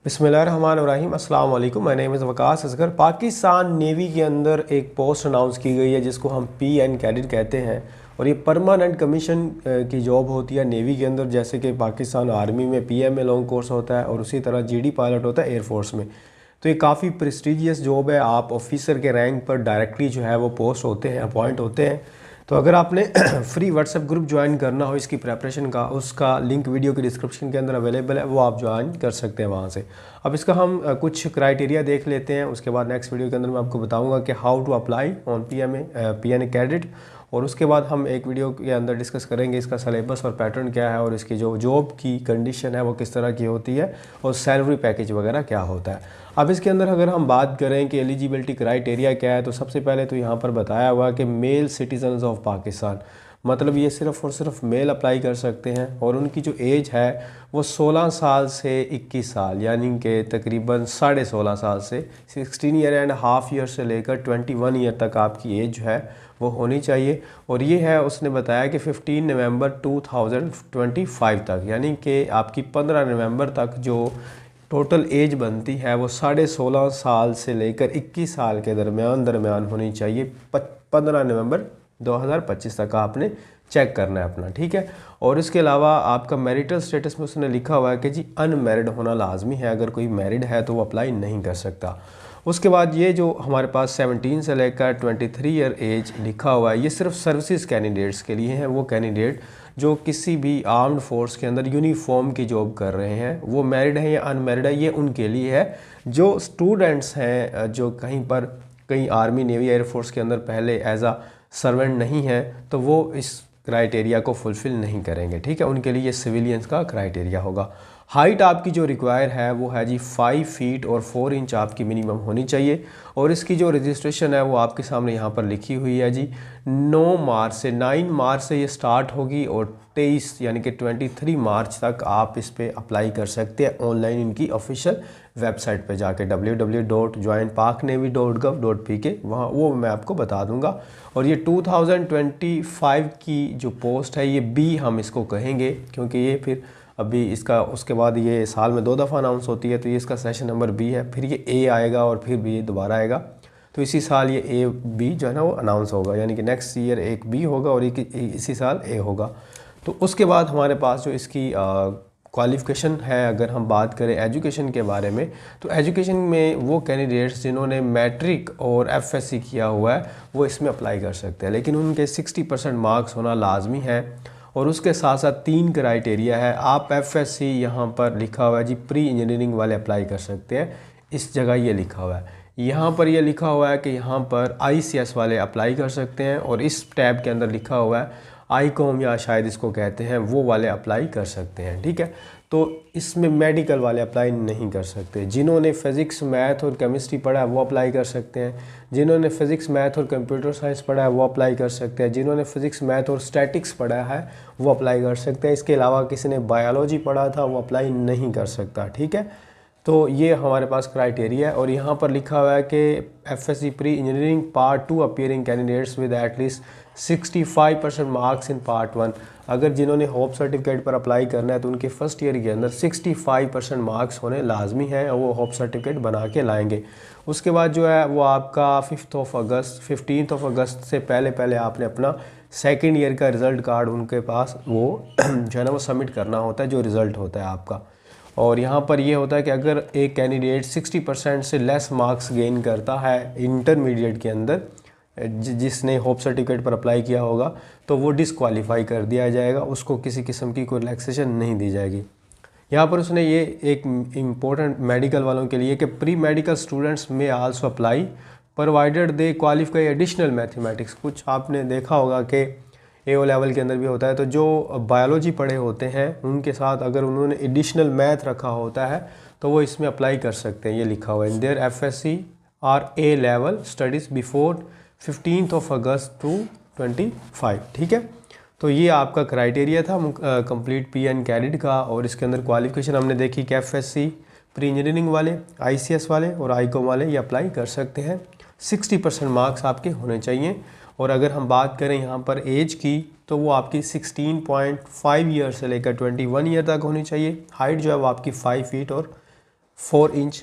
बिस्मिल्लाहिर्रहमानिर्रहीम। अस्सलाम वालेकुम। My name is Waqas Asghar. Pakistan navy के अंदर एक पोस्ट अनाउंस की गई है जिसको हम PN कैडेट कहते हैं, और ये परमानेंट कमीशन की जॉब होती है नेवी के अंदर। जैसे कि पाकिस्तान आर्मी में PMA लॉन्ग कोर्स होता है और उसी तरह GD पायलट होता है एयरफोर्स में। तो ये काफ़ी प्रेस्टिजियस जॉब है। आप ऑफिसर के रैंक पर डायरेक्टली जो है वो पोस्ट होते हैं, अपॉइंट होते हैं। तो अगर आपने फ्री व्हाट्सएप ग्रुप ज्वाइन करना हो इसकी प्रेपरेशन का, उसका लिंक वीडियो के डिस्क्रिप्शन के अंदर अवेलेबल है, वो आप ज्वाइन कर सकते हैं वहाँ से। अब इसका हम कुछ क्राइटेरिया देख लेते हैं, उसके बाद नेक्स्ट वीडियो के अंदर मैं आपको बताऊंगा कि how to apply on PNA cadet. और उसके बाद हम एक वीडियो के अंदर डिस्कस करेंगे इसका सिलेबस और पैटर्न क्या है, और इसकी जो जॉब की कंडीशन है वो किस तरह की होती है, और सैलरी पैकेज वगैरह क्या होता है। अब इसके अंदर अगर हम बात करें कि एलिजिबिलिटी क्राइटेरिया क्या है, तो सबसे पहले तो यहाँ पर बताया हुआ कि मेल सिटीजन्स ऑफ पाकिस्तान, मतलब ये सिर्फ़ और सिर्फ मेल अप्लाई कर सकते हैं। और उनकी जो एज है वो 16 साल से 21 साल, यानी कि तकरीबन 16.5 साल से 16 ईयर एंड हाफ ईयर से लेकर 21 ईयर तक आपकी एज जो है वो होनी चाहिए। और ये है, उसने बताया कि 15 नवंबर 2025 तक, यानी कि आपकी 15 नवंबर तक जो टोटल एज बनती है वो 16.5 साल से लेकर 21 साल के दरमियान होनी चाहिए। 15 नवंबर 2025 तक आपने चेक करना है अपना, ठीक है। और इसके अलावा आपका मैरिटल स्टेटस में उसने लिखा हुआ है कि जी अनमैरिड होना लाजमी है। अगर कोई मैरिड है तो वो अप्लाई नहीं कर सकता। उसके बाद ये जो हमारे पास 17 से लेकर 23 ईयर एज लिखा हुआ है, ये सिर्फ सर्विसेज कैंडिडेट्स के लिए हैं। वो कैंडिडेट जो किसी भी आर्म्ड फोर्स के अंदर यूनिफॉर्म की जॉब कर रहे हैं, वो मैरिड है या अनमैरिड है, ये उनके लिए है। जो स्टूडेंट्स हैं जो कहीं आर्मी नेवी एयरफोर्स के अंदर पहले एज आ सर्वेंट नहीं है, तो वो इस क्राइटेरिया को फुलफ़िल नहीं करेंगे, ठीक है। उनके लिए ये सिविलियंस का क्राइटेरिया होगा। हाइट आपकी जो रिक्वायर है वो है जी 5 फीट और 4 इंच आपकी मिनिमम होनी चाहिए। और इसकी जो रजिस्ट्रेशन है वो आपके सामने यहाँ पर लिखी हुई है जी। 9 मार्च से ये स्टार्ट होगी और 23 यानी कि 23 मार्च तक आप इस पे अप्लाई कर सकते हैं ऑनलाइन इनकी ऑफिशियल वेबसाइट पे जाके www.joinparknavy.gov.pk, वहाँ वो मैं आपको बता दूंगा। और ये 2025 की जो पोस्ट है, ये B हम इसको कहेंगे, क्योंकि ये फिर अभी इसका उसके बाद ये साल में 2 दफ़ा अनाउंस होती है, तो ये इसका सेशन नंबर B है। फिर ये A आएगा और फिर B दोबारा आएगा। तो इसी साल ये B जो है ना वो अनाउंस होगा, यानी कि नेक्स्ट ईयर एक B होगा और इसी साल A होगा। तो उसके बाद हमारे पास जो इसकी क्वालिफ़िकेशन है, अगर हम बात करें एजुकेशन के बारे में, तो एजुकेशन में वो कैंडिडेट्स जिन्होंने मैट्रिक और FSC किया हुआ है वो इसमें अप्लाई कर सकते हैं, लेकिन उनके 60% मार्क्स होना लाजमी है। और उसके साथ साथ 3 क्राइटेरिया है। आप FSC यहाँ पर लिखा हुआ है जी, प्री इंजीनियरिंग वाले अप्लाई कर सकते हैं, इस जगह ये लिखा हुआ है। यहाँ पर ये लिखा हुआ है कि यहाँ पर ICS वाले अप्लाई कर सकते हैं, और इस टैब के अंदर लिखा हुआ है ICOM या शायद इसको कहते हैं, वो वाले अप्लाई कर सकते हैं, ठीक है। तो इसमें मेडिकल वाले अप्लाई नहीं कर सकते। जिन्होंने फ़िज़िक्स मैथ और केमिस्ट्री पढ़ा है वो अप्लाई कर सकते हैं। जिन्होंने फ़िज़िक्स मैथ और कंप्यूटर साइंस पढ़ा है वो अप्लाई कर सकते हैं। जिन्होंने फ़िज़िक्स मैथ और स्टैटिक्स पढ़ा है वो अप्लाई कर सकते हैं। इसके अलावा किसी ने बायोलॉजी पढ़ा था वो अप्लाई नहीं कर सकता, ठीक है। तो ये हमारे पास क्राइटेरिया है। और यहाँ पर लिखा हुआ है कि FSC pre engineering part 2 appearing candidates with at least 65% marks in part 1। अगर जिन्होंने होप सर्टिफिकेट पर अप्लाई करना है तो उनके फर्स्ट ईयर के अंदर 65% मार्क्स होने लाजमी है, और वो होप सर्टिफिकेट बना के लाएंगे। उसके बाद जो है वो आपका 15 अगस्त से पहले आपने अपना सेकेंड ईयर का रिज़ल्ट कार्ड उनके पास वो जो है ना वो सबमिट करना होता है, जो रिज़ल्ट होता है आपका। और यहाँ पर ये होता है कि अगर एक कैंडिडेट 60% से लेस मार्क्स गेन करता है इंटरमीडिएट के अंदर, जिसने होप सर्टिफिकेट पर अप्लाई किया होगा, तो वो डिसक्वालीफाई कर दिया जाएगा, उसको किसी किस्म की कोई रिलैक्सेशन नहीं दी जाएगी। यहाँ पर उसने ये एक इम्पोर्टेंट मेडिकल वालों के लिए कि प्री मेडिकल स्टूडेंट्स में also apply provided they qualify additional mathematics. कुछ आपने देखा होगा कि AO लेवल के अंदर भी होता है, तो जो बायोलॉजी पढ़े होते हैं उनके साथ अगर उन्होंने एडिशनल मैथ रखा होता है तो वो इसमें अप्लाई कर सकते हैं। ये लिखा हुआ है देयर FSC और A लेवल स्टडीज़ बिफोर 15 अगस्त 2025, ठीक है। तो ये आपका क्राइटेरिया था कंप्लीट PN कैडेट का। और इसके अंदर क्वालिफिकेशन हमने देखी कि FSC प्री इंजीनियरिंग वाले, ICS वाले और ICOM वाले ये अप्लाई कर सकते हैं। 60% मार्क्स आपके होने चाहिए। और अगर हम बात करें यहाँ पर एज की, तो वो आपकी 16.5 ईयर से लेकर 21 ईयर तक होनी चाहिए। हाइट जो है वो आपकी 5 फीट और 4 इंच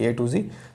A to Z